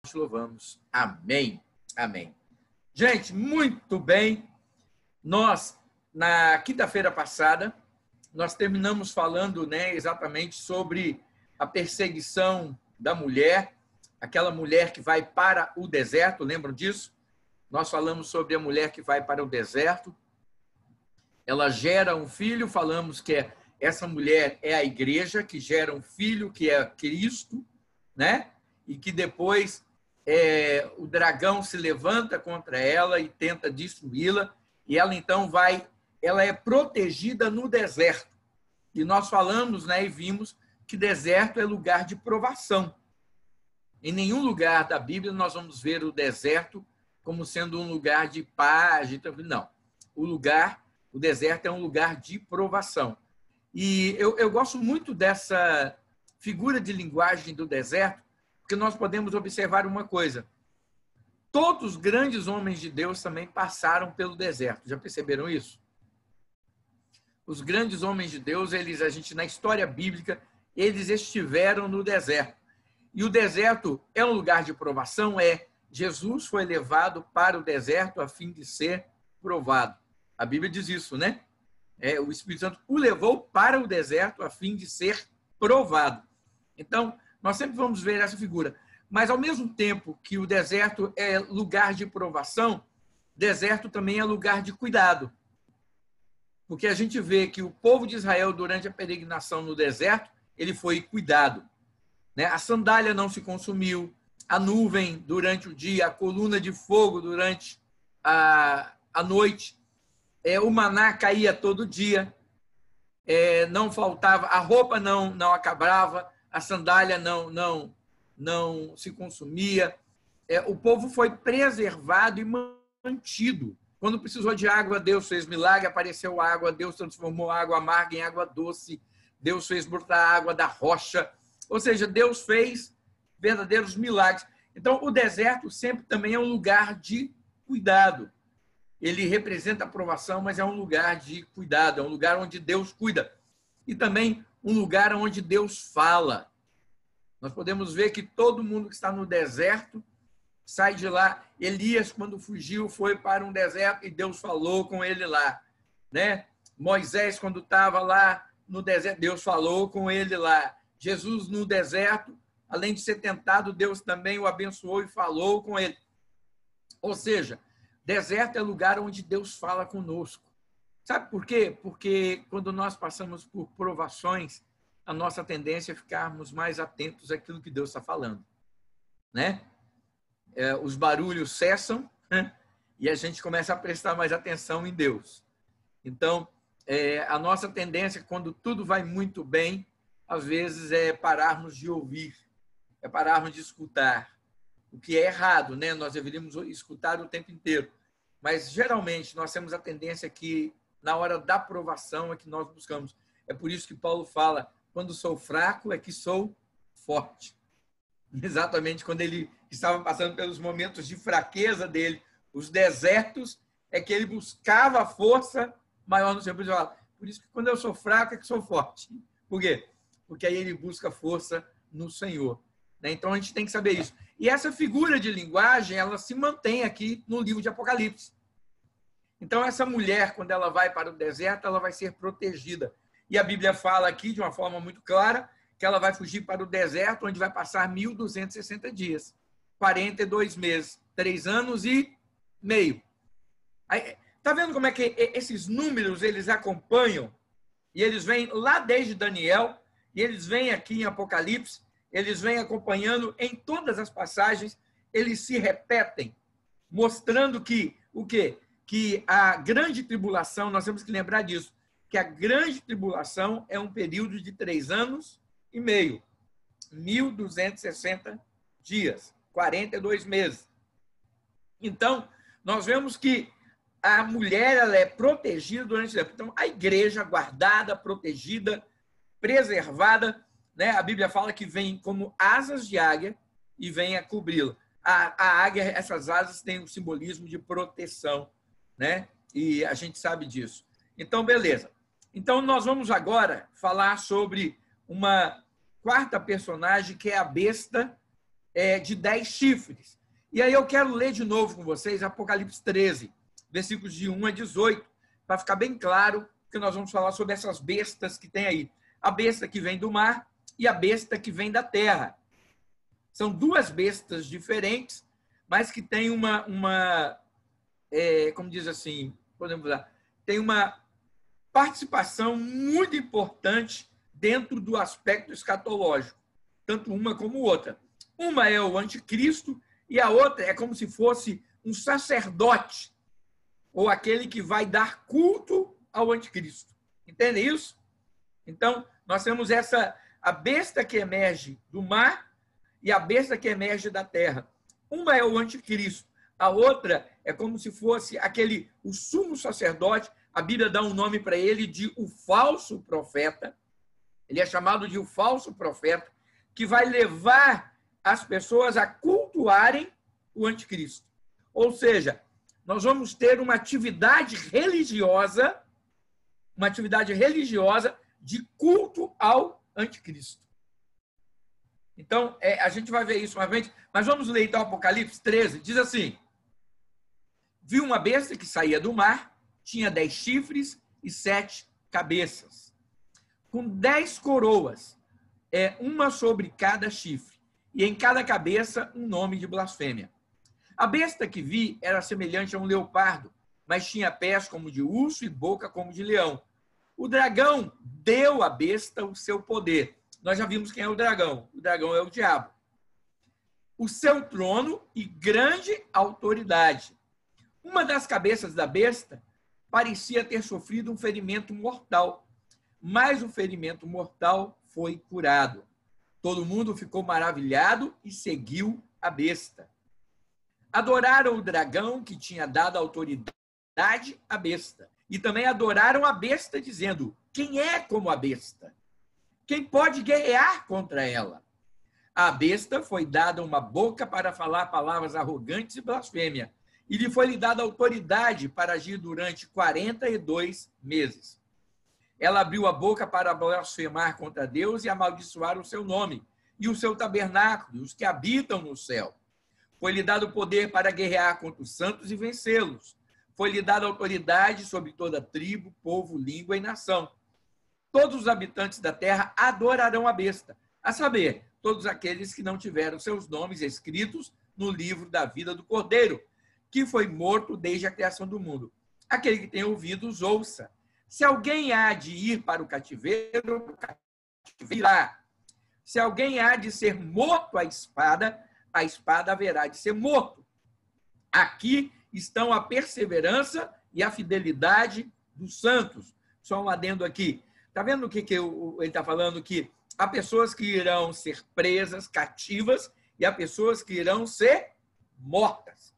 te louvamos. Amém. Amém. Gente, muito bem. Nós, na quinta-feira passada, nós terminamos falando, né, exatamente sobre a perseguição da mulher, aquela mulher que vai para o deserto, lembram disso? Nós falamos sobre a mulher que vai para o deserto. Ela gera um filho, falamos que essa mulher é a igreja, que gera um filho, que é Cristo, né? E que depois o dragão se levanta contra ela e tenta destruí-la, e ela então ela é protegida no deserto. E nós falamos, né, e vimos que deserto é lugar de provação. Em nenhum lugar da Bíblia nós vamos ver o deserto como sendo um lugar de paz, não. O deserto é um lugar de provação. E eu gosto muito dessa figura de linguagem do deserto, porque nós podemos observar uma coisa. Todos os grandes homens de Deus também passaram pelo deserto. Já perceberam isso? Os grandes homens de Deus, na história bíblica, eles estiveram no deserto. E o deserto é um lugar de provação? Jesus foi levado para o deserto a fim de ser provado. A Bíblia diz isso, né? O Espírito Santo o levou para o deserto a fim de ser provado. Então, nós sempre vamos ver essa figura. Mas, ao mesmo tempo que o deserto é lugar de provação, deserto também é lugar de cuidado. Porque a gente vê que o povo de Israel, durante a peregrinação no deserto, ele foi cuidado. Né? A sandália não se consumiu, a nuvem durante o dia, a coluna de fogo durante a noite, o maná caía todo dia, não faltava, a roupa não acabava, a sandália não se consumia. O povo foi preservado e mantido. Quando precisou de água, Deus fez milagre, apareceu água, Deus transformou água amarga em água doce, Deus fez brotar água da rocha. Ou seja, Deus fez verdadeiros milagres. Então, o deserto sempre também é um lugar de cuidado. Ele representa a provação, mas é um lugar de cuidado, é um lugar onde Deus cuida. E também um lugar onde Deus fala. Nós podemos ver que todo mundo que está no deserto sai de lá. Elias, quando fugiu, foi para um deserto e Deus falou com ele lá. Né? Moisés, quando estava lá no deserto, Deus falou com ele lá. Jesus, no deserto, além de ser tentado, Deus também o abençoou e falou com ele. Ou seja, deserto é lugar onde Deus fala conosco. Sabe por quê? Porque quando nós passamos por provações, a nossa tendência é ficarmos mais atentos àquilo que Deus está falando. Né? Os barulhos cessam, né? E a gente começa a prestar mais atenção em Deus. Então, a nossa tendência, quando tudo vai muito bem, às vezes é pararmos de ouvir, é pararmos de escutar. O que é errado, né? Nós deveríamos escutar o tempo inteiro. Mas, geralmente, nós temos a tendência que, na hora da provação, é que nós buscamos. É por isso que Paulo fala, quando sou fraco, é que sou forte. Exatamente quando ele estava passando pelos momentos de fraqueza dele, os desertos, é que ele buscava a força maior no seu. Por isso que quando eu sou fraco, é que sou forte. Por quê? Porque aí ele busca força no Senhor. Então, a gente tem que saber isso. E essa figura de linguagem, ela se mantém aqui no livro de Apocalipse. Então, essa mulher, quando ela vai para o deserto, ela vai ser protegida. E a Bíblia fala aqui, de uma forma muito clara, que ela vai fugir para o deserto, onde vai passar 1.260 dias, 42 meses, 3 anos e meio. Está vendo como é que esses números, eles acompanham? E eles vêm lá desde Daniel, e eles vêm aqui em Apocalipse, eles vêm acompanhando em todas as passagens, eles se repetem, mostrando que o quê? Que a grande tribulação, nós temos que lembrar disso, que a grande tribulação é um período de 3 anos e meio, 1.260 dias, 42 meses. Então, nós vemos que a mulher ela é protegida durante o tempo. Então, a igreja guardada, protegida, preservada, né? A Bíblia fala que vem como asas de águia e vem a cobri-la. A águia, essas asas têm um simbolismo de proteção, né? E a gente sabe disso. Então, beleza. Então, nós vamos agora falar sobre uma quarta personagem, que é a besta de 10 chifres. E aí eu quero ler de novo com vocês Apocalipse 13, versículos de 1 a 18, para ficar bem claro que nós vamos falar sobre essas bestas que tem aí. A besta que vem do mar e a besta que vem da terra. São duas bestas diferentes, mas que têm como diz assim, podemos usar, tem uma participação muito importante dentro do aspecto escatológico, tanto uma como outra. Uma é o anticristo e a outra é como se fosse um sacerdote, ou aquele que vai dar culto ao anticristo. Entende isso? Então, nós temos a besta que emerge do mar e a besta que emerge da terra. Uma é o anticristo, a outra é como se fosse o sumo sacerdote. A Bíblia dá um nome para ele de o falso profeta. Ele é chamado de o falso profeta, que vai levar as pessoas a cultuarem o anticristo. Ou seja, nós vamos ter uma atividade religiosa de culto ao anticristo. Então, a gente vai ver isso uma vez, mas vamos ler então Apocalipse 13, diz assim: viu uma besta que saía do mar, tinha 10 chifres e 7 cabeças, com 10 coroas, uma sobre cada chifre, e em cada cabeça um nome de blasfêmia. A besta que vi era semelhante a um leopardo, mas tinha pés como de urso e boca como de leão. O dragão deu à besta o seu poder. Nós já vimos quem é o dragão. O dragão é o diabo. O seu trono e grande autoridade. Uma das cabeças da besta parecia ter sofrido um ferimento mortal, mas o ferimento mortal foi curado. Todo mundo ficou maravilhado e seguiu a besta. Adoraram o dragão que tinha dado autoridade à besta. E também adoraram a besta, dizendo: quem é como a besta? Quem pode guerrear contra ela? À besta foi dada uma boca para falar palavras arrogantes e blasfêmia, e lhe foi dada autoridade para agir durante 42 meses. Ela abriu a boca para blasfemar contra Deus e amaldiçoar o seu nome, e o seu tabernáculo, e os que habitam no céu. Foi-lhe dado poder para guerrear contra os santos e vencê-los. Foi-lhe dada autoridade sobre toda tribo, povo, língua e nação. Todos os habitantes da terra adorarão a besta, a saber, todos aqueles que não tiveram seus nomes escritos no livro da vida do Cordeiro, que foi morto desde a criação do mundo. Aquele que tem ouvidos, ouça. Se alguém há de ir para o cativeiro irá. Se alguém há de ser morto à espada, a espada haverá de ser morto. Aqui estão a perseverança e a fidelidade dos santos. Só um adendo aqui. Está vendo o que ele está falando? Que há pessoas que irão ser presas, cativas, e há pessoas que irão ser mortas.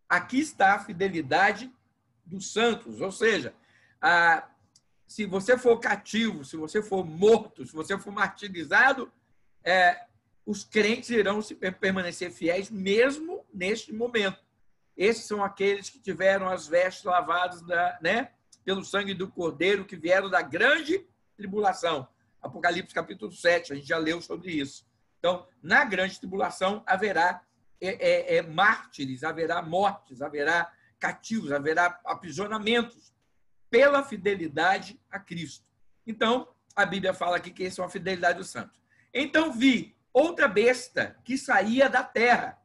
Aqui está a fidelidade dos santos. Ou seja, se você for cativo, se você for morto, se você for martirizado, os crentes irão permanecer fiéis mesmo neste momento. Esses são aqueles que tiveram as vestes lavadas pelo sangue do Cordeiro, que vieram da grande tribulação. Apocalipse capítulo 7, a gente já leu sobre isso. Então, na grande tribulação haverá mártires, haverá mortes, haverá cativos, haverá aprisionamentos pela fidelidade a Cristo. Então, a Bíblia fala aqui que essa é uma fidelidade dos santos. Então vi outra besta que saía da terra,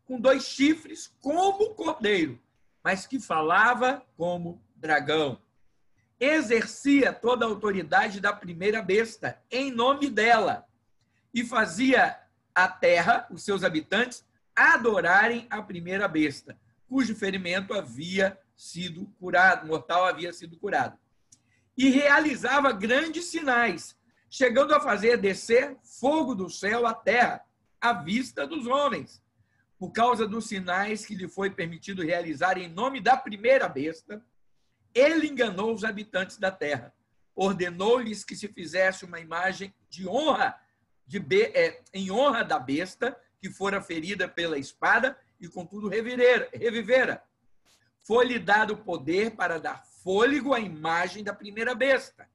com 2 chifres como cordeiro, mas que falava como dragão. Exercia toda a autoridade da primeira besta em nome dela e fazia a terra, os seus habitantes, adorarem a primeira besta, cujo ferimento havia sido curado, mortal havia sido curado. E realizava grandes sinais, chegando a fazer descer fogo do céu à terra, à vista dos homens. Por causa dos sinais que lhe foi permitido realizar em nome da primeira besta, ele enganou os habitantes da terra. Ordenou-lhes que se fizesse uma imagem de honra, em honra da besta, que fora ferida pela espada e, contudo, revivera. Foi-lhe dado poder para dar fôlego à imagem da primeira besta,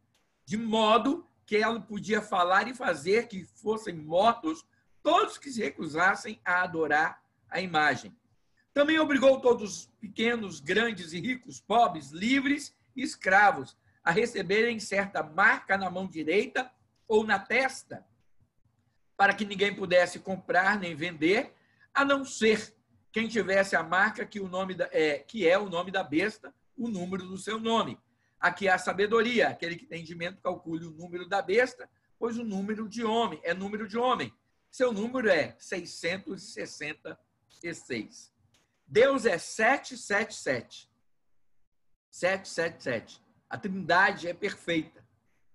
de modo que ela podia falar e fazer que fossem mortos todos que se recusassem a adorar a imagem. Também obrigou todos, pequenos, grandes e ricos, pobres, livres e escravos, a receberem certa marca na mão direita ou na testa, para que ninguém pudesse comprar nem vender, a não ser quem tivesse a marca que é o nome da besta, o número do seu nome. Aqui há sabedoria, aquele que tem entendimento calcule o número da besta, pois o número de homem é número de homem. Seu número é 666. Deus é 777. 777. A Trindade é perfeita.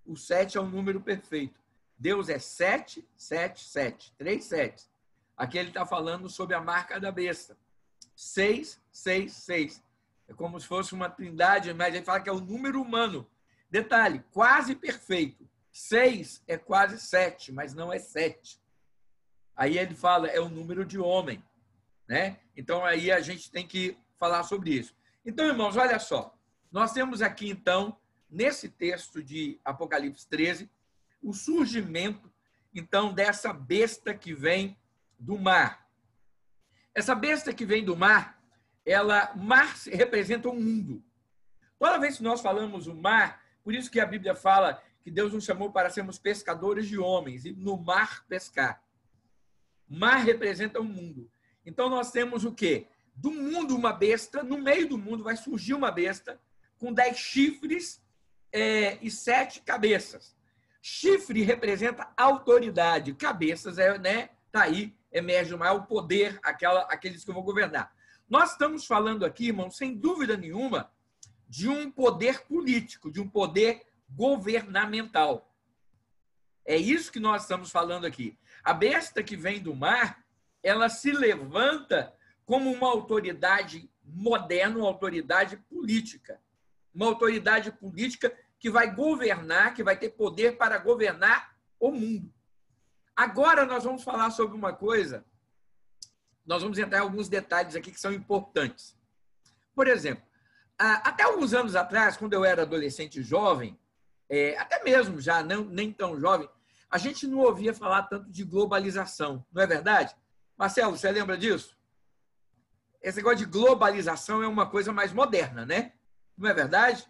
O 7 é um número perfeito. Deus é 777. 3 7. Aqui ele está falando sobre a marca da besta. 666. É como se fosse uma trindade, mas ele fala que é o número humano. Detalhe, quase perfeito. 6 é quase 7, mas não é 7. Aí ele fala, é o número de homem. Né? Então, aí a gente tem que falar sobre isso. Então, irmãos, olha só. Nós temos aqui, então, nesse texto de Apocalipse 13, o surgimento, então, dessa besta que vem do mar. Essa besta que vem do mar, mar representa o mundo. Toda vez que nós falamos o mar, por isso que a Bíblia fala que Deus nos chamou para sermos pescadores de homens e no mar pescar. Mar representa o mundo. Então, nós temos o quê? Do mundo, uma besta, no meio do mundo vai surgir uma besta com 10 chifres e 7 cabeças. Chifre representa autoridade, cabeças, tá aí, emerge mais o poder, aqueles que vão governar. Nós estamos falando aqui, irmão, sem dúvida nenhuma, de um poder político, de um poder governamental. É isso que nós estamos falando aqui. A besta que vem do mar, ela se levanta como uma autoridade moderna, uma autoridade política. Uma autoridade política que vai governar, que vai ter poder para governar o mundo. Agora nós vamos falar sobre uma coisa, nós vamos entrar em alguns detalhes aqui que são importantes. Por exemplo, até alguns anos atrás, quando eu era adolescente e jovem, até mesmo já nem tão jovem, a gente não ouvia falar tanto de globalização, não é verdade? Marcelo, você lembra disso? Esse negócio de globalização é uma coisa mais moderna, né? Não é verdade?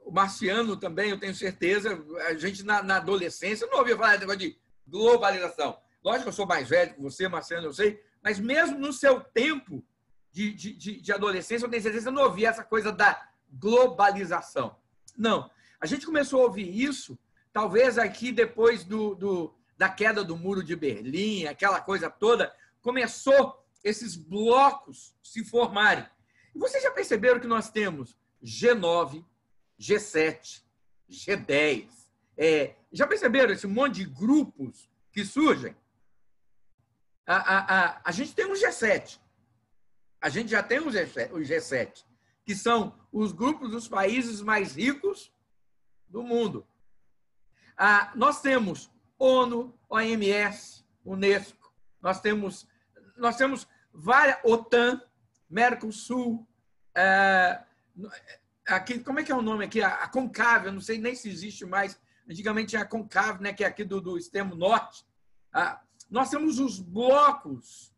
O Marciano também, eu tenho certeza, a gente na adolescência não ouvia falar desse negócio de globalização. Lógico que eu sou mais velho que você, Marciano, eu sei, mas mesmo no seu tempo de adolescência, eu tenho certeza que você não ouvia essa coisa da globalização. Não. A gente começou a ouvir isso, talvez aqui depois da queda do Muro de Berlim, aquela coisa toda, começou esses blocos se formarem. E vocês já perceberam que nós temos G9, G7, G10. Já perceberam esse monte de grupos que surgem? A gente tem um G7. A gente já tem o G7, que são os grupos dos países mais ricos do mundo. Nós temos ONU, OMS, Unesco. Nós temos várias, OTAN, Mercosul, aqui, como é que é o nome aqui? A CONCAV, eu não sei nem se existe mais. Antigamente tinha a CONCAV, né, que é aqui do extremo norte. Nós temos os blocos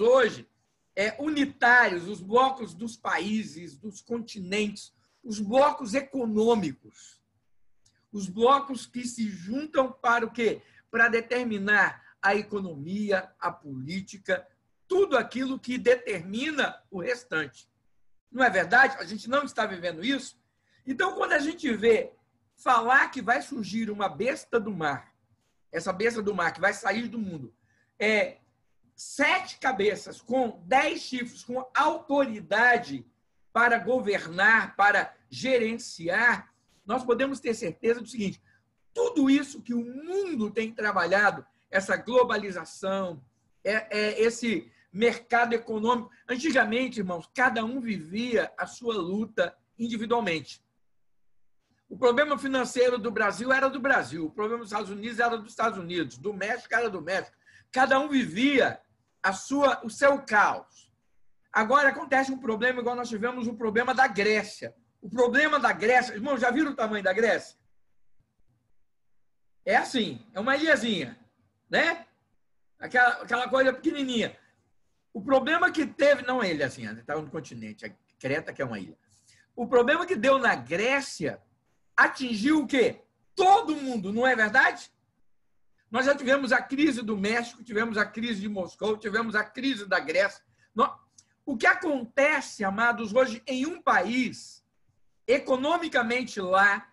hoje unitários, os blocos dos países, dos continentes, os blocos econômicos, os blocos que se juntam para o quê? Para determinar a economia, a política, tudo aquilo que determina o restante. Não é verdade? A gente não está vivendo isso? Então, quando a gente vê falar que vai surgir uma besta do mar, essa besta do mar que vai sair do mundo, 7 cabeças com 10 chifres, com autoridade para governar, para gerenciar, nós podemos ter certeza do seguinte: tudo isso que o mundo tem trabalhado, essa globalização, esse mercado econômico. Antigamente, irmãos, cada um vivia a sua luta individualmente. O problema financeiro do Brasil era do Brasil, o problema dos Estados Unidos era dos Estados Unidos, do México era do México. Cada um vivia o seu caos. Agora acontece um problema igual nós tivemos o problema da Grécia. O problema da Grécia, irmãos, já viram o tamanho da Grécia? É assim, é uma ilhazinha. né? Aquela coisa pequenininha. O problema que teve, não ele, assim, estava no continente, a Creta, que é uma ilha. O problema que deu na Grécia atingiu o quê? Todo mundo, não é verdade? Nós já tivemos a crise do México, tivemos a crise de Moscou, tivemos a crise da Grécia. O que acontece, amados, hoje em um país, economicamente lá,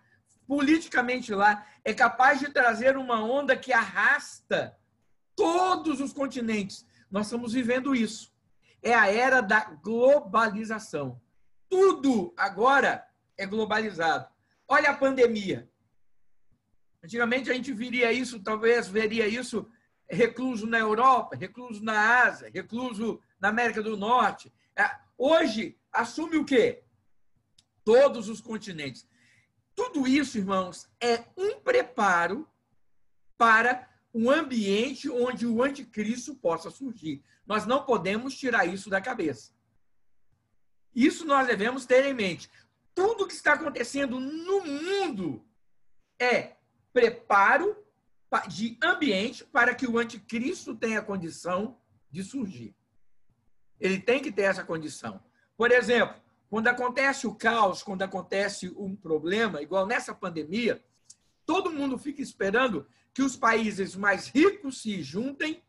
politicamente lá, é capaz de trazer uma onda que arrasta todos os continentes. Nós estamos vivendo isso. É a era da globalização. Tudo agora é globalizado. Olha a pandemia. Antigamente a gente veria isso recluso na Europa, recluso na Ásia, recluso na América do Norte. Hoje assume o quê? Todos os continentes. Tudo isso, irmãos, é um preparo para um ambiente onde o anticristo possa surgir. Nós não podemos tirar isso da cabeça. Isso nós devemos ter em mente. Tudo que está acontecendo no mundo é preparo de ambiente para que o anticristo tenha condição de surgir. Ele tem que ter essa condição. Por exemplo, quando acontece o caos, quando acontece um problema, igual nessa pandemia, todo mundo fica esperando que os países mais ricos se juntem.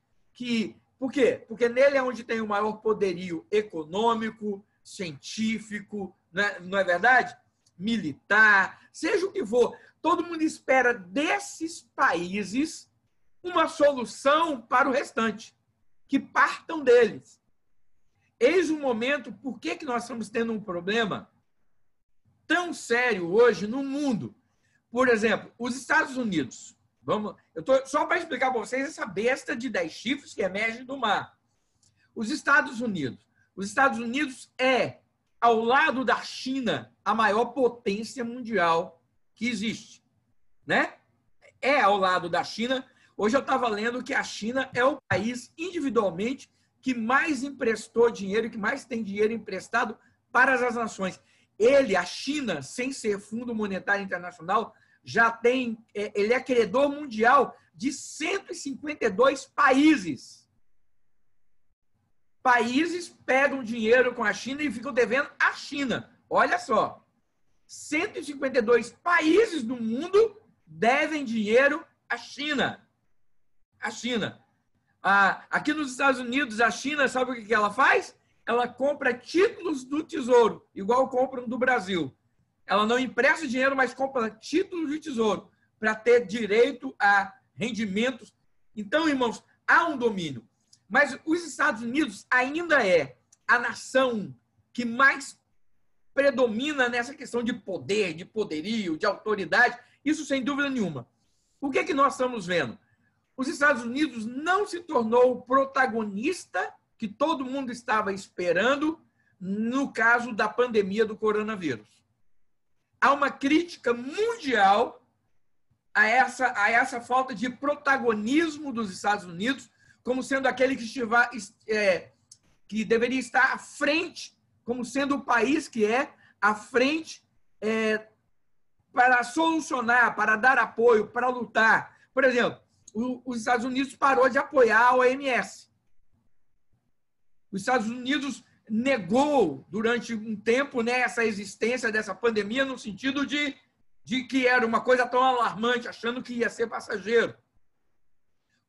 Por quê? Porque nele é onde tem o maior poderio econômico, científico, não é verdade? Militar, seja o que for. Todo mundo espera desses países uma solução para o restante, que partam deles. Eis o momento, por que nós estamos tendo um problema tão sério hoje no mundo? Por exemplo, os Estados Unidos. Eu estou só para explicar para vocês essa besta de 10 chifres que emerge do mar. Os Estados Unidos. Os Estados Unidos é, ao lado da China, a maior potência mundial que existe, né? É ao lado da China. Hoje eu estava lendo que a China é o país individualmente que mais emprestou dinheiro, que mais tem dinheiro emprestado para as nações. A China, sem ser Fundo Monetário Internacional, ele é credor mundial de 152 países. Países pegam dinheiro com a China e ficam devendo à China. Olha só, 152 países do mundo devem dinheiro à China. A China. Aqui nos Estados Unidos, a China, sabe o que ela faz? Ela compra títulos do Tesouro, igual compram do Brasil. Ela não empresta dinheiro, mas compra títulos de Tesouro para ter direito a rendimentos. Então, irmãos, há um domínio. Mas os Estados Unidos ainda é a nação que mais predomina nessa questão de poder, de poderio, de autoridade. Isso sem dúvida nenhuma. O que nós estamos vendo? Os Estados Unidos não se tornou o protagonista que todo mundo estava esperando no caso da pandemia do coronavírus. Há uma crítica mundial a essa falta de protagonismo dos Estados Unidos, como sendo aquele que deveria estar à frente, como sendo o país que é à frente para solucionar, para dar apoio, para lutar. Por exemplo, os Estados Unidos parou de apoiar a OMS. Os Estados Unidos negou durante um tempo, né, essa existência dessa pandemia no sentido de que era uma coisa tão alarmante, achando que ia ser passageiro.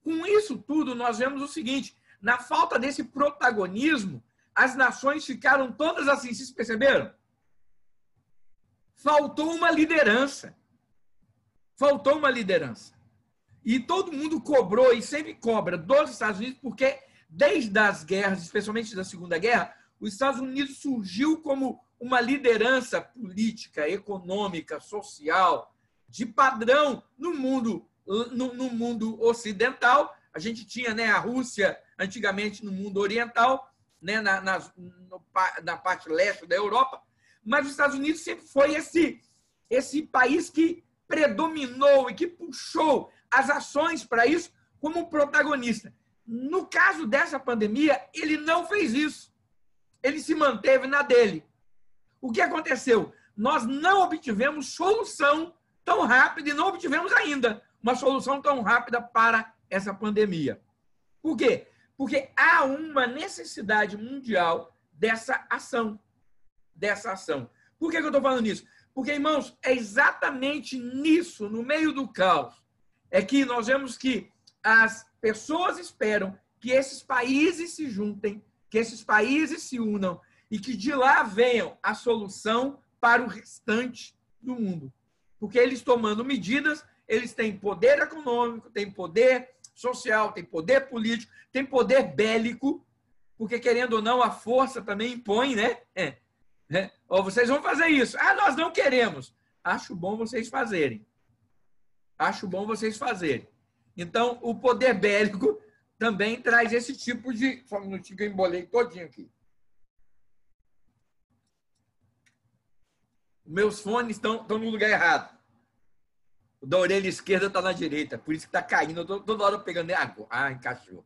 Com isso tudo, nós vemos o seguinte: na falta desse protagonismo, as nações ficaram todas assim, vocês perceberam? Faltou uma liderança. Faltou uma liderança. E todo mundo cobrou, e sempre cobra, dos Estados Unidos, porque desde as guerras, especialmente da Segunda Guerra, os Estados Unidos surgiu como uma liderança política, econômica, social, de padrão no mundo ocidental. A gente tinha, né, a Rússia, antigamente, no mundo oriental, né, na parte leste da Europa, mas os Estados Unidos sempre foi esse país que predominou e que puxou as ações para isso como protagonista. No caso dessa pandemia, ele não fez isso. Ele se manteve na dele. O que aconteceu? Nós não obtivemos solução tão rápida e não obtivemos ainda uma solução tão rápida para essa pandemia. Por quê? Porque há uma necessidade mundial dessa ação. Por que eu estou falando nisso? Porque, irmãos, é exatamente nisso, no meio do caos, é que nós vemos que as pessoas esperam que esses países se juntem, que esses países se unam e que de lá venham a solução para o restante do mundo. Porque eles tomando medidas, eles têm poder econômico, têm poder social, têm poder político, têm poder bélico, porque, querendo ou não, a força também impõe, né? Ou vocês vão fazer isso. Ah, nós não queremos. Acho bom vocês fazerem. Então, o poder bélico também traz esse tipo de... Só um minutinho que eu embolei todinho aqui. Meus fones estão no lugar errado. O da orelha esquerda está na direita. Por isso que está caindo. Eu tô toda hora pegando... Ah, encaixou.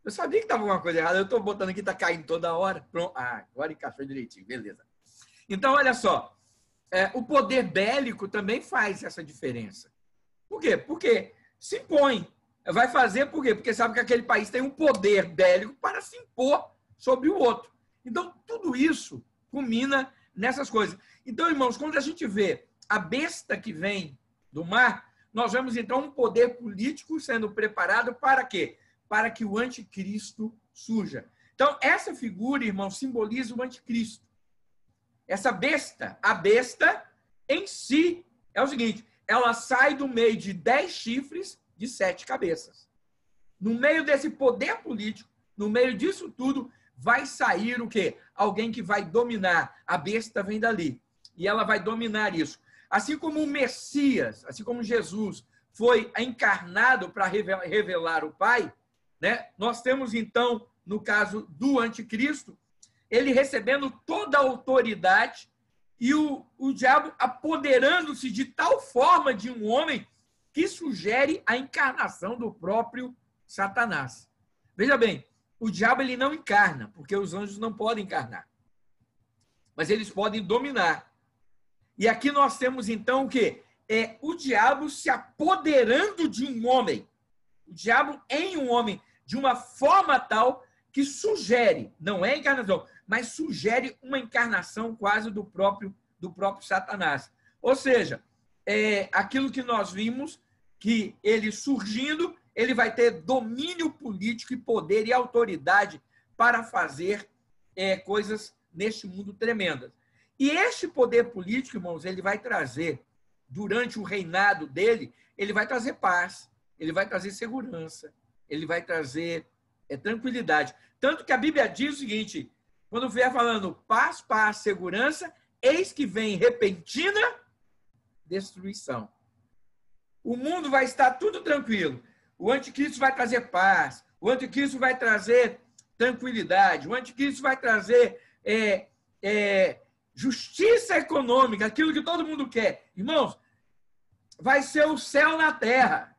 Eu sabia que estava alguma coisa errada. Eu estou botando aqui, está caindo toda hora. Pronto. Ah, agora encaixou direitinho. Beleza. Então, olha só. O poder bélico também faz essa diferença. Por quê? Porque se impõe. Vai fazer por quê? Porque sabe que aquele país tem um poder bélico para se impor sobre o outro. Então, tudo isso culmina nessas coisas. Então, irmãos, quando a gente vê a besta que vem do mar, nós vemos, então, um poder político sendo preparado para quê? Para que o anticristo surja. Então, essa figura, irmão, simboliza o anticristo. Essa besta, a besta em si, é o seguinte, ela sai do meio de 10 chifres de 7 cabeças. No meio desse poder político, no meio disso tudo, vai sair o quê? Alguém que vai dominar. A besta vem dali. E ela vai dominar isso. Assim como o Messias, assim como Jesus foi encarnado para revelar o Pai, né? Nós temos, então, no caso do anticristo, ele recebendo toda a autoridade e o diabo apoderando-se de tal forma de um homem que sugere a encarnação do próprio Satanás. Veja bem, o diabo ele não encarna, porque os anjos não podem encarnar. Mas eles podem dominar. E aqui nós temos, então, o quê? O diabo se apoderando de um homem. O diabo em um homem, de uma forma tal que sugere, não é encarnação, mas sugere uma encarnação quase do próprio Satanás. Ou seja, aquilo que nós vimos, que ele surgindo, ele vai ter domínio político e poder e autoridade para fazer coisas neste mundo tremendas. E este poder político, irmãos, ele vai trazer, durante o reinado dele, ele vai trazer paz, ele vai trazer segurança, ele vai trazer tranquilidade. Tanto que a Bíblia diz o seguinte, quando vier falando paz, paz, segurança, eis que vem repentina destruição. O mundo vai estar tudo tranquilo. O anticristo vai trazer paz, o anticristo vai trazer tranquilidade, o anticristo vai trazer justiça econômica, aquilo que todo mundo quer. Irmãos, vai ser o céu na terra.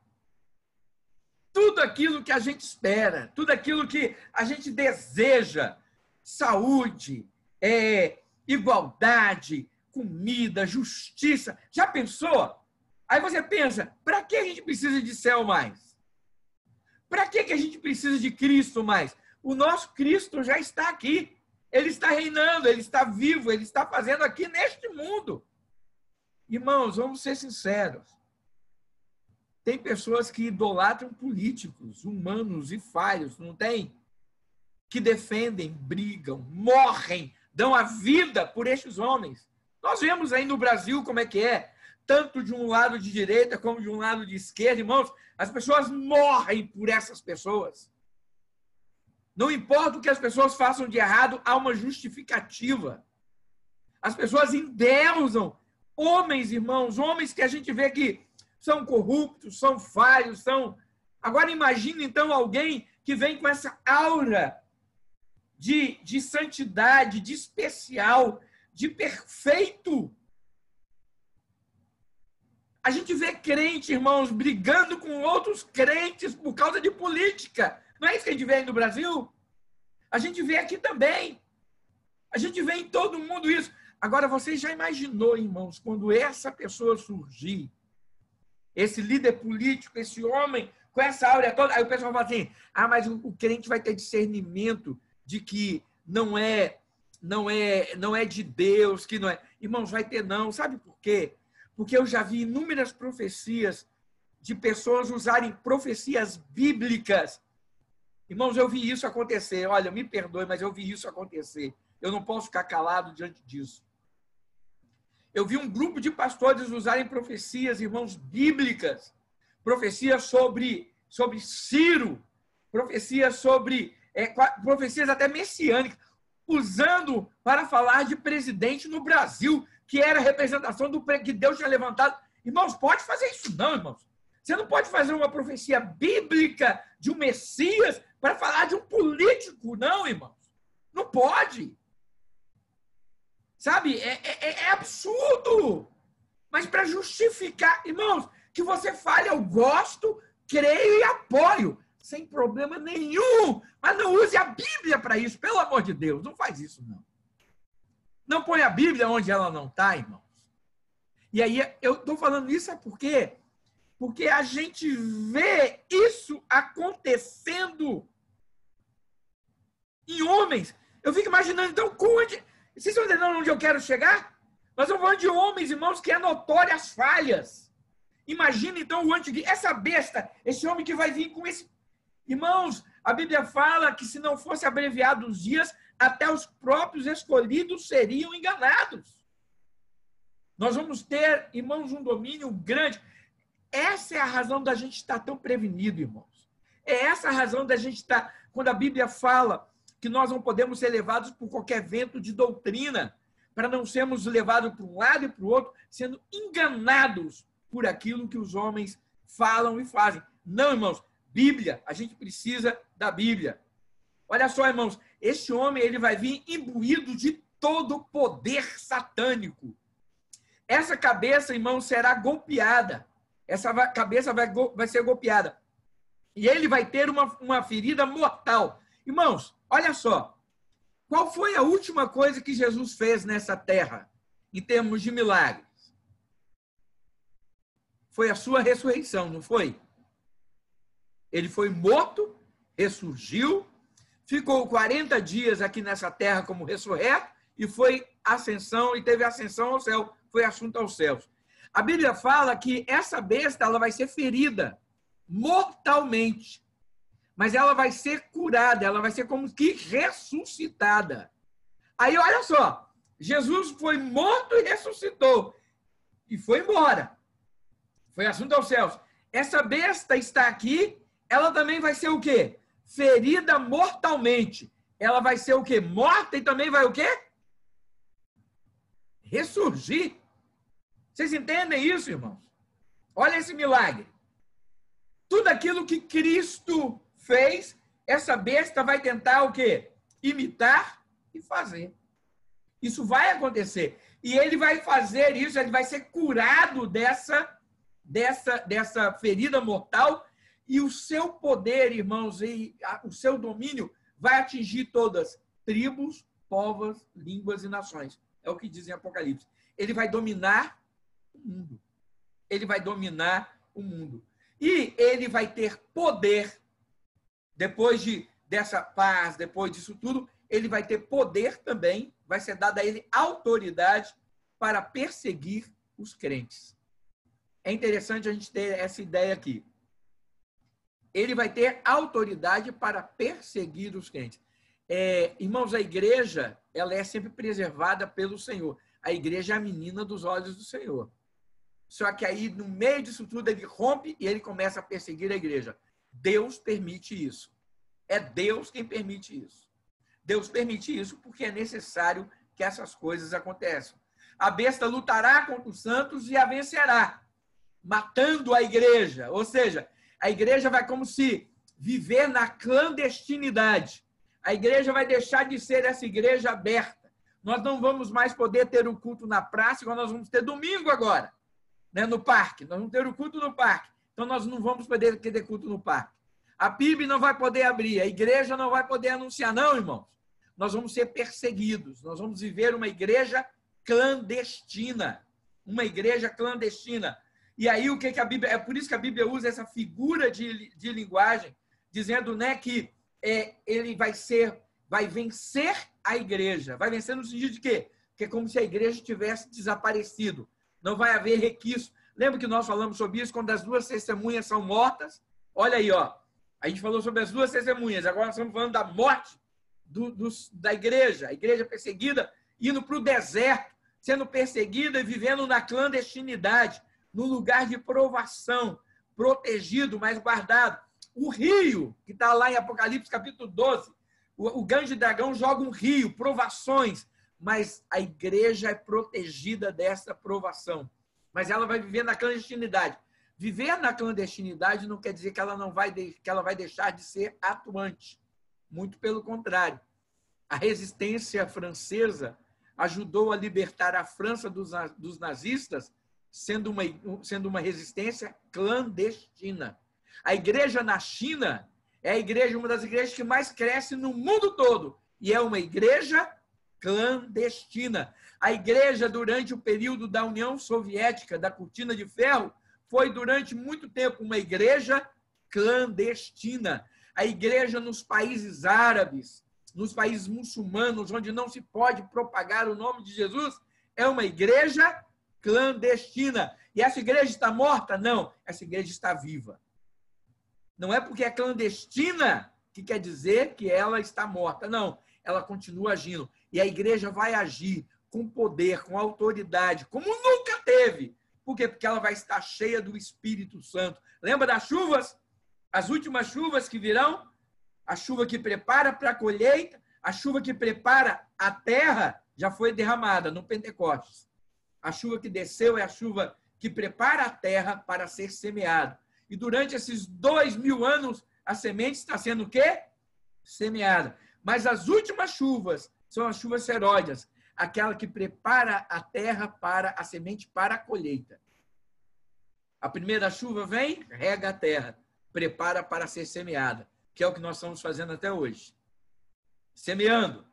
Tudo aquilo que a gente espera, tudo aquilo que a gente deseja, saúde, igualdade, comida, justiça. Já pensou? Aí você pensa, para que a gente precisa de céu mais? Para que a gente precisa de Cristo mais? O nosso Cristo já está aqui. Ele está reinando, ele está vivo, ele está fazendo aqui neste mundo. Irmãos, vamos ser sinceros. Tem pessoas que idolatram políticos, humanos e falhos, não tem? Que defendem, brigam, morrem, dão a vida por estes homens. Nós vemos aí no Brasil como é que é, tanto de um lado de direita como de um lado de esquerda, irmãos, as pessoas morrem por essas pessoas. Não importa o que as pessoas façam de errado, há uma justificativa. As pessoas endeusam homens, irmãos, homens que a gente vê que são corruptos, são falhos, são... Agora imagine, então, alguém que vem com essa aura de santidade, de especial, de perfeito. A gente vê crente, irmãos, brigando com outros crentes por causa de política. Não é isso que a gente vê aí no Brasil? A gente vê aqui também. A gente vê em todo mundo isso. Agora, você já imaginou, irmãos, quando essa pessoa surgir, esse líder político, esse homem com essa áurea toda. Aí o pessoal fala assim, mas o crente vai ter discernimento de que não é de Deus, que não é. Irmãos, vai ter não. Sabe por quê? Porque eu já vi inúmeras profecias de pessoas usarem profecias bíblicas. Irmãos, eu vi isso acontecer. Olha, me perdoe, mas eu vi isso acontecer. Eu não posso ficar calado diante disso. Eu vi um grupo de pastores usarem profecias, irmãos, bíblicas. Profecias sobre Ciro. Profecias profecias até messiânicas. Usando para falar de presidente no Brasil, que era a representação do que Deus tinha levantado. Irmãos, pode fazer isso não, irmãos. Você não pode fazer uma profecia bíblica de um Messias para falar de um político, não, irmãos. Não pode. Sabe? É absurdo. Mas para justificar, irmãos, que você fale, eu gosto, creio e apoio, sem problema nenhum. Mas não use a Bíblia para isso, pelo amor de Deus. Não faz isso, não. Não põe a Bíblia onde ela não está, irmãos. E aí, eu estou falando isso, sabe por quê? Porque a gente vê isso acontecendo em homens. Eu fico imaginando, então, vocês estão entendendo onde eu quero chegar? Nós estamos falando de homens, irmãos, que é notória as falhas. Imagina, então, o antiguo, essa besta, esse homem que vai vir com esse... Irmãos, a Bíblia fala que se não fosse abreviado os dias, até os próprios escolhidos seriam enganados. Nós vamos ter, irmãos, um domínio grande. Essa é a razão da gente estar tão prevenido, irmãos. É essa a razão da gente estar... Quando a Bíblia fala que nós não podemos ser levados por qualquer vento de doutrina, para não sermos levados para um lado e para o outro, sendo enganados por aquilo que os homens falam e fazem. Não, irmãos. Bíblia, a gente precisa da Bíblia. Olha só, irmãos, esse homem ele vai vir imbuído de todo o poder satânico. Essa cabeça, irmãos, será golpeada. Essa cabeça vai ser golpeada. E ele vai ter uma ferida mortal. Irmãos, olha só. Qual foi a última coisa que Jesus fez nessa terra, em termos de milagres? Foi a sua ressurreição, não foi? Ele foi morto, ressurgiu, ficou 40 dias aqui nessa terra como ressurreto e foi ascensão e teve ascensão ao céu, foi assunto aos céus. A Bíblia fala que essa besta ela vai ser ferida mortalmente, mas ela vai ser curada, ela vai ser como que ressuscitada. Aí olha só, Jesus foi morto e ressuscitou e foi embora, foi assunto aos céus. Essa besta está aqui. Ela também vai ser o quê? Ferida mortalmente. Ela vai ser o quê? Morta e também vai o quê? Ressurgir. Vocês entendem isso, irmãos? Olha esse milagre. Tudo aquilo que Cristo fez, essa besta vai tentar o quê? Imitar e fazer. Isso vai acontecer. E ele vai fazer isso, ele vai ser curado dessa ferida mortal. E o seu poder, irmãos, e o seu domínio vai atingir todas tribos, povos, línguas e nações. É o que diz em Apocalipse. Ele vai dominar o mundo. Ele vai dominar o mundo. E ele vai ter poder, depois dessa paz, depois disso tudo, ele vai ter poder também, vai ser dada a ele autoridade para perseguir os crentes. É interessante a gente ter essa ideia aqui. Ele vai ter autoridade para perseguir os crentes. Irmãos, a igreja ela é sempre preservada pelo Senhor. A igreja é a menina dos olhos do Senhor. Só que aí, no meio disso tudo, ele rompe e ele começa a perseguir a igreja. Deus permite isso. É Deus quem permite isso. Deus permite isso porque é necessário que essas coisas aconteçam. A besta lutará contra os santos e a vencerá, matando a igreja. Ou seja, a igreja vai como se viver na clandestinidade. A igreja vai deixar de ser essa igreja aberta. Nós não vamos mais poder ter o culto na praça, igual nós vamos ter domingo agora, né, no parque. Nós vamos ter o culto no parque. Então, nós não vamos poder ter culto no parque. A PIB não vai poder abrir, a igreja não vai poder anunciar, não, irmãos. Nós vamos ser perseguidos. Nós vamos viver uma igreja clandestina. Uma igreja clandestina. E aí, o que a Bíblia... É por isso que a Bíblia usa essa figura de linguagem, dizendo, né, que ele vai vencer a igreja. Vai vencer no sentido de quê? Porque é como se a igreja tivesse desaparecido. Não vai haver requisitos. Lembra que nós falamos sobre isso quando as duas testemunhas são mortas? Olha aí, ó. A gente falou sobre as duas testemunhas. Agora nós estamos falando da morte da igreja. A igreja perseguida, indo para o deserto, sendo perseguida e vivendo na clandestinidade, no lugar de provação, protegido, mas guardado. O rio, que está lá em Apocalipse, capítulo 12, o grande dragão joga um rio, provações, mas a igreja é protegida dessa provação. Mas ela vai viver na clandestinidade. Viver na clandestinidade não quer dizer que ela vai deixar de ser atuante. Muito pelo contrário. A resistência francesa ajudou a libertar a França dos nazistas, sendo uma resistência clandestina. A igreja na China é uma das igrejas que mais cresce no mundo todo. E é uma igreja clandestina. A igreja, durante o período da União Soviética, da Cortina de Ferro, foi durante muito tempo uma igreja clandestina. A igreja nos países árabes, nos países muçulmanos, onde não se pode propagar o nome de Jesus, é uma igreja clandestina. E essa igreja está morta? Não, essa igreja está viva. Não é porque é clandestina que quer dizer que ela está morta. Não, ela continua agindo. E a igreja vai agir com poder, com autoridade, como nunca teve. Por quê? Porque ela vai estar cheia do Espírito Santo. Lembra das chuvas? As últimas chuvas que virão? A chuva que prepara para a colheita, a chuva que prepara a terra, já foi derramada no Pentecostes. A chuva que desceu é a chuva que prepara a terra para ser semeada. E durante esses 2000 anos, a semente está sendo o quê? Semeada. Mas as últimas chuvas são as chuvas seródias, aquela que prepara a terra para a semente para a colheita. A primeira chuva vem, rega a terra, prepara para ser semeada, que é o que nós estamos fazendo até hoje. Semeando.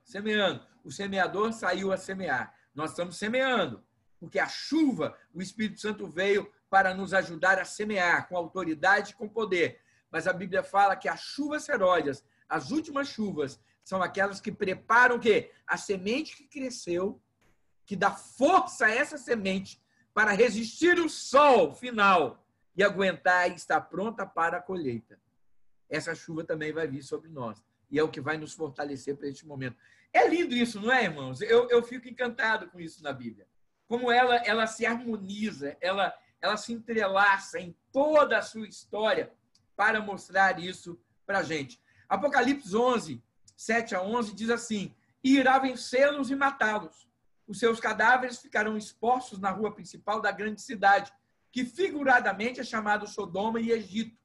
O semeador saiu a semear. Nós estamos semeando, porque a chuva, o Espírito Santo veio para nos ajudar a semear com autoridade e com poder. Mas a Bíblia fala que as chuvas seródias, as últimas chuvas, são aquelas que preparam o quê? A semente que cresceu, que dá força a essa semente para resistir o sol final e aguentar e estar pronta para a colheita. Essa chuva também vai vir sobre nós. E é o que vai nos fortalecer para este momento. É lindo isso, não é, irmãos? Eu fico encantado com isso na Bíblia. Como ela se harmoniza, ela se entrelaça em toda a sua história para mostrar isso para a gente. Apocalipse 11, 7-11 diz assim: e irá vencê-los e matá-los. Os seus cadáveres ficarão expostos na rua principal da grande cidade, que figuradamente é chamado Sodoma e Egito,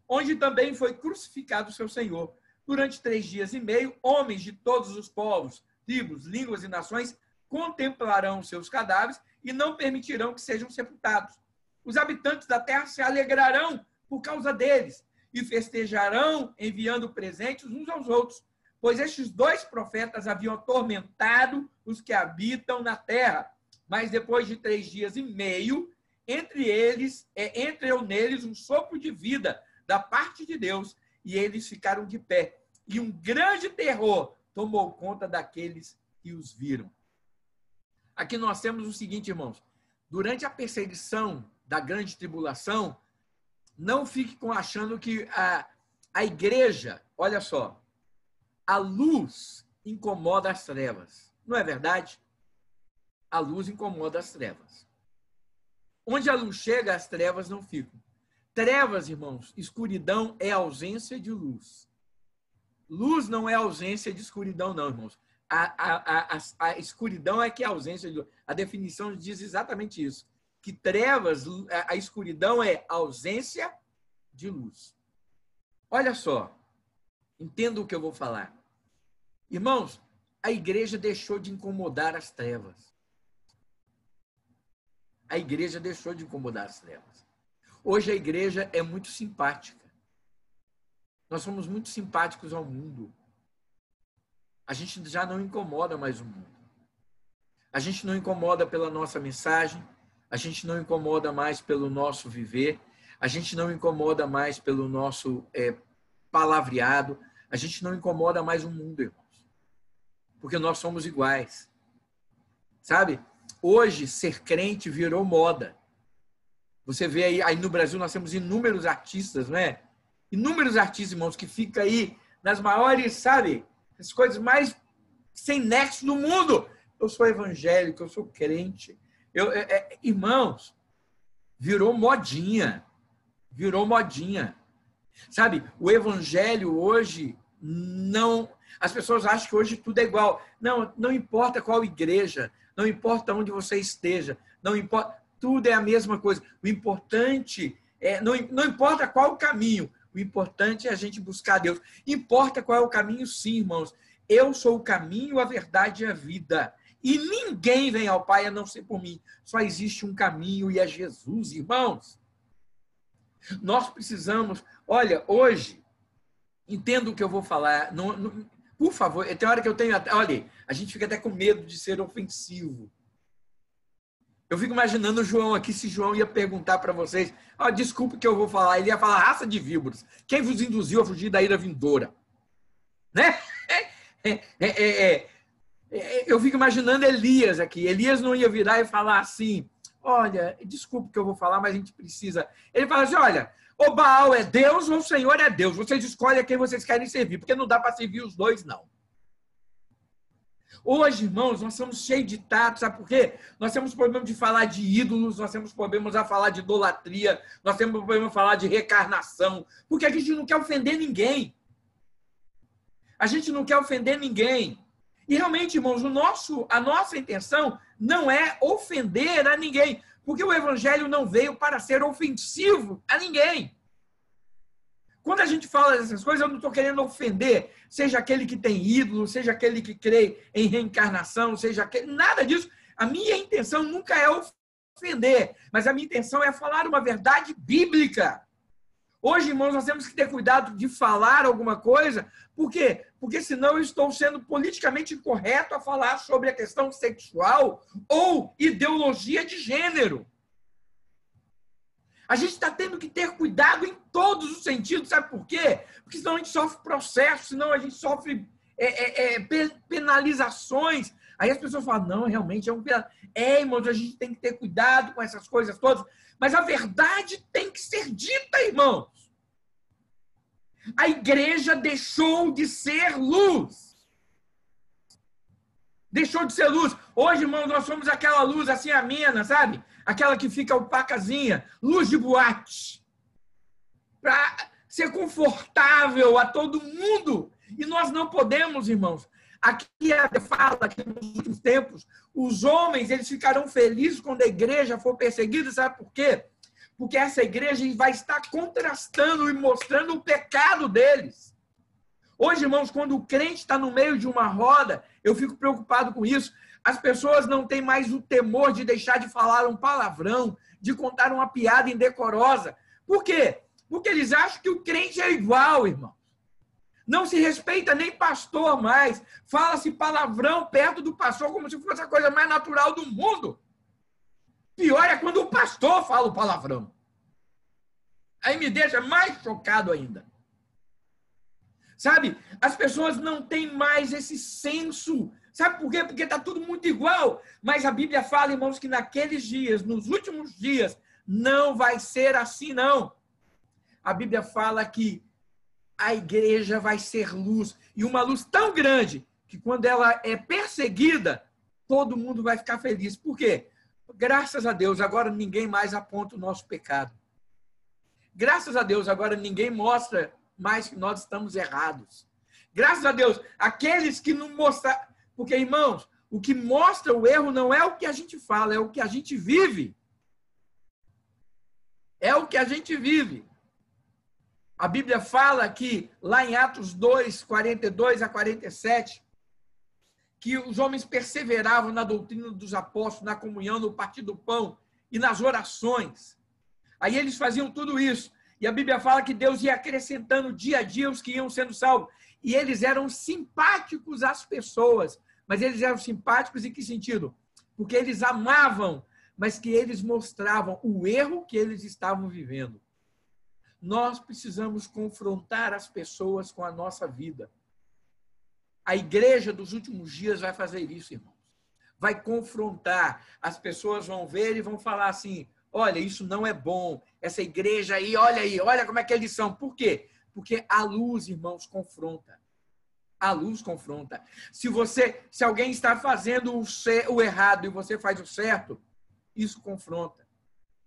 onde também foi crucificado o seu Senhor. Durante 3 dias e meio, homens de todos os povos, tribos, línguas e nações contemplarão seus cadáveres e não permitirão que sejam sepultados. Os habitantes da terra se alegrarão por causa deles e festejarão enviando presentes uns aos outros, pois estes 2 profetas haviam atormentado os que habitam na terra. Mas depois de 3 dias e meio, entrou neles um sopro de vida da parte de Deus, e eles ficaram de pé. E um grande terror tomou conta daqueles que os viram. Aqui nós temos o seguinte, irmãos. Durante a perseguição da grande tribulação, não fique achando que a igreja, olha só, a luz incomoda as trevas. Não é verdade? A luz incomoda as trevas. Onde a luz chega, as trevas não ficam. Trevas, irmãos, escuridão é ausência de luz. Luz não é ausência de escuridão, não, irmãos. A escuridão é que é ausência de luz. A definição diz exatamente isso. Que trevas, a escuridão é ausência de luz. Olha só. Entenda o que eu vou falar. Irmãos, a igreja deixou de incomodar as trevas. A igreja deixou de incomodar as trevas. Hoje a igreja é muito simpática. Nós somos muito simpáticos ao mundo. A gente já não incomoda mais o mundo. A gente não incomoda pela nossa mensagem. a gente não incomoda mais pelo nosso viver, a gente não incomoda mais pelo nosso palavreado, a gente não incomoda mais o mundo, irmãos, porque nós somos iguais. Sabe? Hoje, ser crente virou moda. Você vê aí no Brasil nós temos inúmeros artistas, não é? Inúmeros artistas, irmãos, que ficam aí nas maiores, sabe? As coisas mais sem nexo do mundo. Eu sou evangélico, eu sou crente. Irmãos, virou modinha. Virou modinha. Sabe? O evangelho hoje não... As pessoas acham que hoje tudo é igual. Não importa qual igreja, não importa onde você esteja, não importa... Tudo é a mesma coisa. O importante não importa qual o caminho, o importante é a gente buscar Deus. Importa qual é o caminho, sim, irmãos. Eu sou o caminho, a verdade e a vida. E ninguém vem ao Pai a não ser por mim. Só existe um caminho e é Jesus, irmãos. Nós precisamos... Olha, hoje, entenda o que eu vou falar. Por favor, tem hora que eu tenho... Olha, a gente fica até com medo de ser ofensivo. Eu fico imaginando o João aqui, se João ia perguntar para vocês, desculpe que eu vou falar, ele ia falar raça de víboras. Quem vos induziu a fugir da ira vindoura? Né? Eu fico imaginando Elias aqui. Elias não ia virar e falar assim, olha, desculpe que eu vou falar, mas a gente precisa. Ele fala assim, olha, o Baal é Deus ou o Senhor é Deus. Vocês escolhem a quem vocês querem servir, porque não dá para servir os dois, não. Hoje, irmãos, nós somos cheios de tato, sabe por quê? Nós temos problema de falar de ídolos, nós temos problemas a falar de idolatria, nós temos problema de falar de reencarnação, porque a gente não quer ofender ninguém. A gente não quer ofender ninguém. E realmente, irmãos, a nossa intenção não é ofender a ninguém, porque o evangelho não veio para ser ofensivo a ninguém. Quando a gente fala dessas coisas, eu não estou querendo ofender, seja aquele que tem ídolo, seja aquele que crê em reencarnação, seja aquele... Nada disso. A minha intenção nunca é ofender, mas a minha intenção é falar uma verdade bíblica. Hoje, irmãos, nós temos que ter cuidado de falar alguma coisa. Por quê? Porque senão eu estou sendo politicamente incorreto a falar sobre a questão sexual ou ideologia de gênero. A gente está tendo que ter cuidado em todos os sentidos, sabe por quê? Porque senão a gente sofre processo, senão a gente sofre penalizações. Aí as pessoas falam, não, realmente é um penal. Irmãos, a gente tem que ter cuidado com essas coisas todas, mas a verdade tem que ser dita, irmãos. A igreja deixou de ser luz. Deixou de ser luz. Hoje, irmãos, nós somos aquela luz assim amena, sabe? Aquela que fica opacazinha, luz de boate, para ser confortável a todo mundo. E nós não podemos, irmãos. Aqui fala que nos últimos tempos, os homens eles ficarão felizes quando a igreja for perseguida, sabe por quê? Porque essa igreja vai estar contrastando e mostrando o pecado deles. Hoje, irmãos, quando o crente está no meio de uma roda, eu fico preocupado com isso. As pessoas não têm mais o temor de deixar de falar um palavrão, de contar uma piada indecorosa. Por quê? Porque eles acham que o crente é igual, irmão. Não se respeita nem pastor mais. Fala-se palavrão perto do pastor como se fosse a coisa mais natural do mundo. Pior é quando o pastor fala o palavrão. Aí me deixa mais chocado ainda. Sabe? As pessoas não têm mais esse senso. Sabe por quê? Porque está tudo muito igual. Mas a Bíblia fala, irmãos, que naqueles dias, nos últimos dias, não vai ser assim, não. A Bíblia fala que a igreja vai ser luz. E uma luz tão grande que quando ela é perseguida, todo mundo vai ficar feliz. Por quê? Graças a Deus, agora ninguém mais aponta o nosso pecado. Graças a Deus, agora ninguém mostra mais que nós estamos errados. Graças a Deus, aqueles que não mostram... Porque, irmãos, o que mostra o erro não é o que a gente fala, é o que a gente vive. É o que a gente vive. A Bíblia fala que, lá em Atos 2, 42 a 47, que os homens perseveravam na doutrina dos apóstolos, na comunhão, no partir do pão e nas orações. Aí eles faziam tudo isso. E a Bíblia fala que Deus ia acrescentando dia a dia os que iam sendo salvos. E eles eram simpáticos às pessoas. Mas eles eram simpáticos em que sentido? Porque eles amavam mas que eles mostravam o erro que eles estavam vivendo. Nós precisamos confrontar as pessoas com a nossa vida. A igreja dos últimos dias vai fazer isso, irmãos. Vai confrontar. As pessoas vão ver e vão falar assim, olha, isso não é bom. Essa igreja aí, olha como é que eles são. Por quê? Porque a luz, irmãos, confronta. A luz confronta. Se alguém está fazendo o errado e você faz o certo, isso confronta.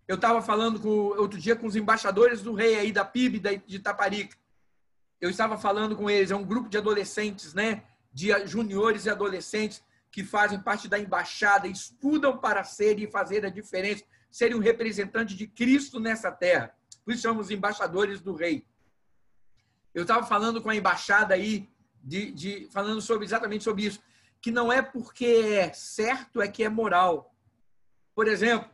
Eu estava falando outro dia com os embaixadores do rei aí da PIB de Itaparica. Eu estava falando com eles, é um grupo de adolescentes, né? De juniores e adolescentes que fazem parte da embaixada, estudam para ser e fazer a diferença, serem um representante de Cristo nessa terra. Por isso chamamos embaixadores do rei. Eu estava falando com a embaixada aí, falando exatamente sobre isso, que não é porque é certo, é que é moral. Por exemplo,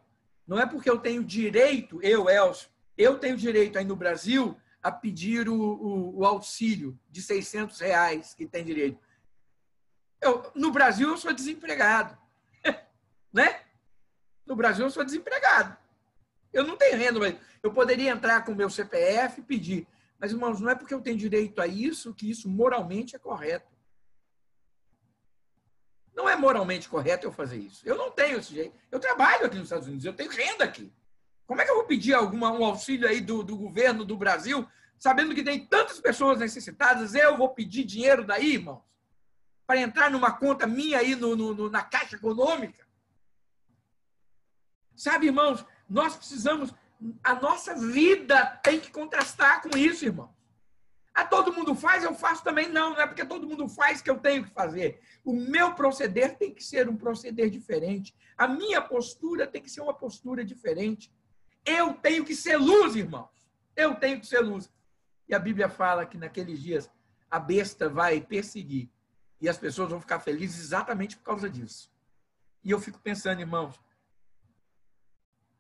não é porque eu tenho direito, Elcio, eu tenho direito aí no Brasil a pedir o auxílio de R$600 que tem direito. No Brasil eu sou desempregado, né? No Brasil eu sou desempregado. Eu não tenho renda, mas eu poderia entrar com o meu CPF e pedir. Mas, irmãos, não é porque eu tenho direito a isso que isso moralmente é correto. Não é moralmente correto eu fazer isso. Eu não tenho esse jeito. Eu trabalho aqui nos Estados Unidos, eu tenho renda aqui. Como é que eu vou pedir um auxílio aí do governo do Brasil, sabendo que tem tantas pessoas necessitadas? Eu vou pedir dinheiro daí, irmãos, para entrar numa conta minha aí na Caixa Econômica? Sabe, irmãos, nós precisamos... A nossa vida tem que contrastar com isso, irmão. Todo mundo faz, eu faço também. Não é porque todo mundo faz que eu tenho que fazer. O meu proceder tem que ser um proceder diferente. A minha postura tem que ser uma postura diferente. Eu tenho que ser luz, irmãos. Eu tenho que ser luz. E a Bíblia fala que naqueles dias a besta vai perseguir e as pessoas vão ficar felizes exatamente por causa disso. E eu fico pensando, irmãos,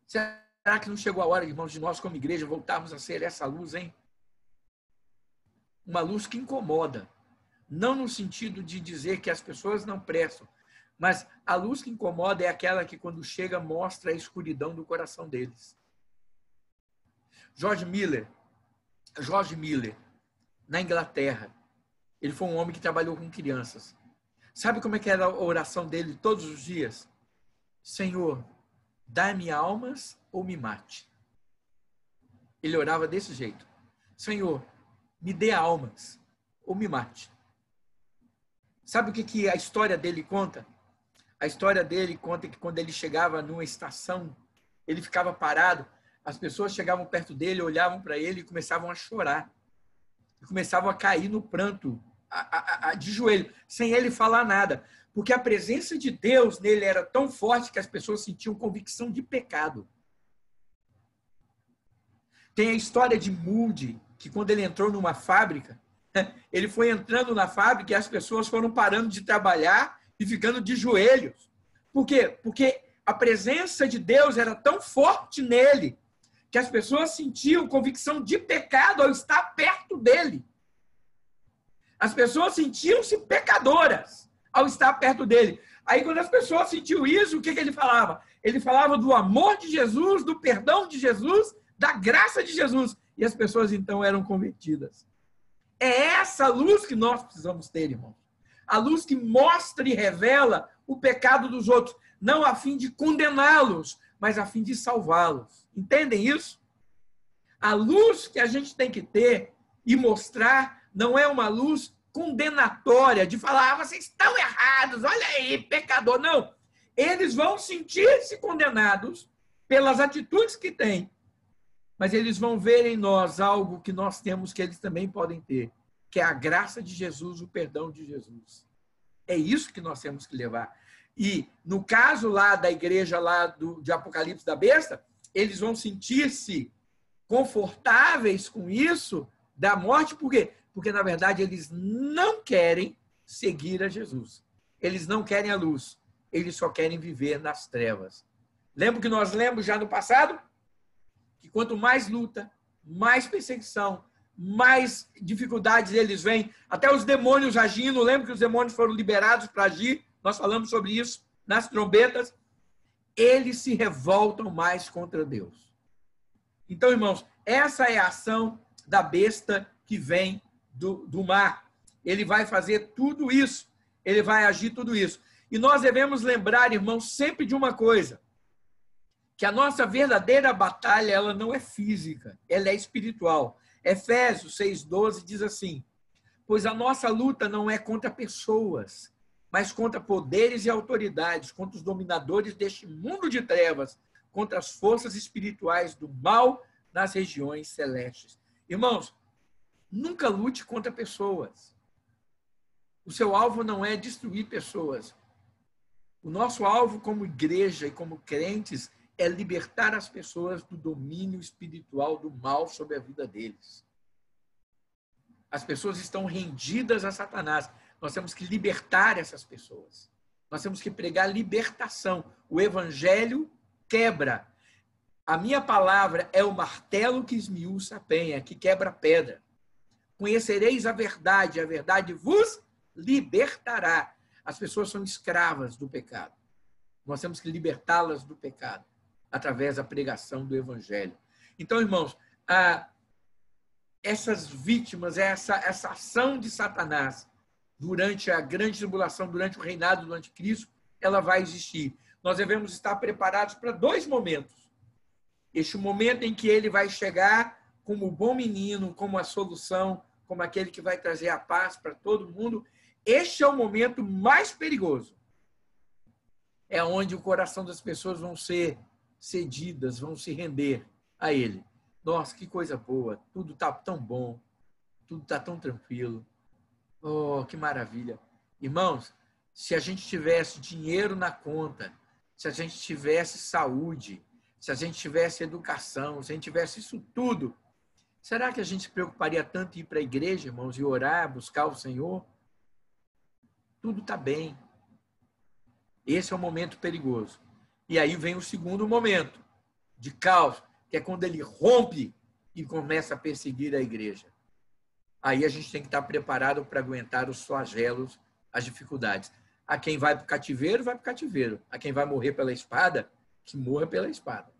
será que não chegou a hora, irmãos, de nós como igreja voltarmos a ser essa luz, hein? Uma luz que incomoda. Não no sentido de dizer que as pessoas não prestam, mas a luz que incomoda é aquela que, quando chega, mostra a escuridão do coração deles. George Miller, na Inglaterra, ele foi um homem que trabalhou com crianças. Sabe como é que era a oração dele todos os dias? Senhor, dá-me almas ou me mate. Ele orava desse jeito. Senhor, me dê almas ou me mate. Sabe o que a história dele conta? A história dele conta que quando ele chegava numa estação, ele ficava parado, as pessoas chegavam perto dele, olhavam para ele e começavam a chorar. E começavam a cair no pranto, de joelho, sem ele falar nada. Porque a presença de Deus nele era tão forte que as pessoas sentiam convicção de pecado. Tem a história de Moody, que quando ele entrou numa fábrica, ele foi entrando na fábrica e as pessoas foram parando de trabalhar e ficando de joelhos. Por quê? Porque a presença de Deus era tão forte nele que as pessoas sentiam convicção de pecado ao estar perto dele. As pessoas sentiam-se pecadoras ao estar perto dele. Aí, quando as pessoas sentiam isso, o que ele falava? Ele falava do amor de Jesus, do perdão de Jesus, da graça de Jesus. E as pessoas, então, eram convertidas. É essa luz que nós precisamos ter, irmãos. A luz que mostra e revela o pecado dos outros, não a fim de condená-los, mas a fim de salvá-los. Entendem isso? A luz que a gente tem que ter e mostrar não é uma luz condenatória, de falar, vocês estão errados, olha aí, pecador. Não. Eles vão sentir-se condenados pelas atitudes que têm, mas eles vão ver em nós algo que nós temos que eles também podem ter, que é a graça de Jesus, o perdão de Jesus. É isso que nós temos que levar. E no caso lá da igreja lá de Apocalipse da besta, eles vão sentir-se confortáveis com isso da morte, por quê? Porque, na verdade, eles não querem seguir a Jesus. Eles não querem a luz. Eles só querem viver nas trevas. Lembra que nós lemos já no passado? Que quanto mais luta, mais perseguição, mais dificuldades eles vêm. Até os demônios agindo. Lembra que os demônios foram liberados para agir? Nós falamos sobre isso nas trombetas. eles se revoltam mais contra Deus. Então, irmãos, essa é a ação da besta que vem do mar. Ele vai fazer tudo isso. Ele vai agir tudo isso. E nós devemos lembrar, irmãos, sempre de uma coisa, que a nossa verdadeira batalha, ela não é física, ela é espiritual. Efésios 6,12 diz assim: pois a nossa luta não é contra pessoas, mas contra poderes e autoridades, contra os dominadores deste mundo de trevas, contra as forças espirituais do mal nas regiões celestes. Irmãos, nunca lute contra pessoas. O seu alvo não é destruir pessoas. O nosso alvo como igreja e como crentes é libertar as pessoas do domínio espiritual do mal sobre a vida deles. As pessoas estão rendidas a Satanás. Nós temos que libertar essas pessoas. Nós temos que pregar libertação. O evangelho quebra. A minha palavra é o martelo que esmiuça a penha, que quebra a pedra. Conhecereis a verdade vos libertará. As pessoas são escravas do pecado. Nós temos que libertá-las do pecado através da pregação do evangelho. Então, irmãos, essas vítimas, essa ação de Satanás durante a grande tribulação, durante o reinado do anticristo, ela vai existir. Nós devemos estar preparados para dois momentos. Este momento em que ele vai chegar como o bom menino, como a solução, como aquele que vai trazer a paz para todo mundo. Este é o momento mais perigoso. É onde o coração das pessoas vão ser cedidas, vão se render a ele. Nossa, que coisa boa, tudo está tão bom, tudo está tão tranquilo. Oh, que maravilha. Irmãos, se a gente tivesse dinheiro na conta, se a gente tivesse saúde, se a gente tivesse educação, se a gente tivesse isso tudo, será que a gente se preocuparia tanto em ir para a igreja, irmãos, e orar, buscar o Senhor? Tudo está bem. Esse é o momento perigoso. E aí vem o segundo momento de caos, que é quando ele rompe e começa a perseguir a igreja. Aí a gente tem que estar preparado para aguentar os flagelos, as dificuldades. A quem vai para o cativeiro, vai para o cativeiro. A quem vai morrer pela espada, que morra pela espada.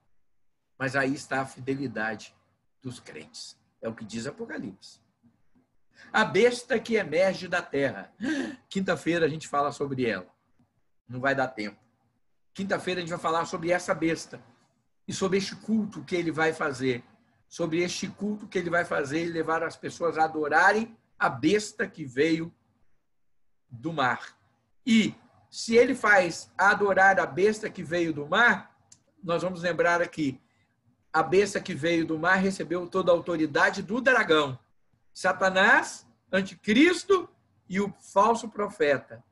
Mas aí está a fidelidade dos crentes. É o que diz Apocalipse. A besta que emerge da terra. Quinta-feira a gente fala sobre ela. Não vai dar tempo. Quinta-feira a gente vai falar sobre essa besta e sobre este culto que ele vai fazer. Sobre este culto que ele vai fazer e levar as pessoas a adorarem a besta que veio do mar. E se ele faz adorar a besta que veio do mar, nós vamos lembrar aqui, a besta que veio do mar recebeu toda a autoridade do dragão. Satanás, anticristo e o falso profeta.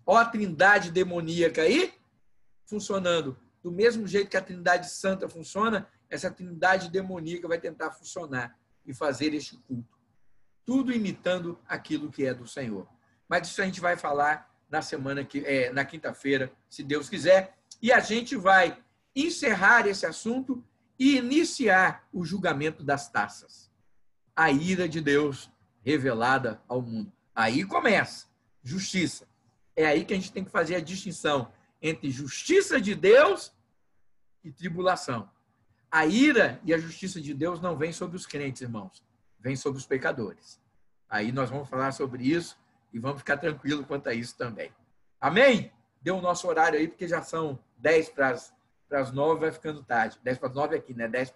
Ó a trindade demoníaca aí, funcionando. Do mesmo jeito que a trindade santa funciona, essa trindade demoníaca vai tentar funcionar e fazer este culto. Tudo imitando aquilo que é do Senhor. Mas isso a gente vai falar na quinta-feira, se Deus quiser. E a gente vai encerrar esse assunto e iniciar o julgamento das taças. A ira de Deus revelada ao mundo. Aí começa. Justiça. É aí que a gente tem que fazer a distinção entre justiça de Deus e tribulação. A ira e a justiça de Deus não vem sobre os crentes, irmãos. Vem sobre os pecadores. Aí nós vamos falar sobre isso e vamos ficar tranquilos quanto a isso também. Amém? Deu o nosso horário aí, porque já são 10 para as 9, vai ficando tarde. 10 para as 9 aqui, né? 10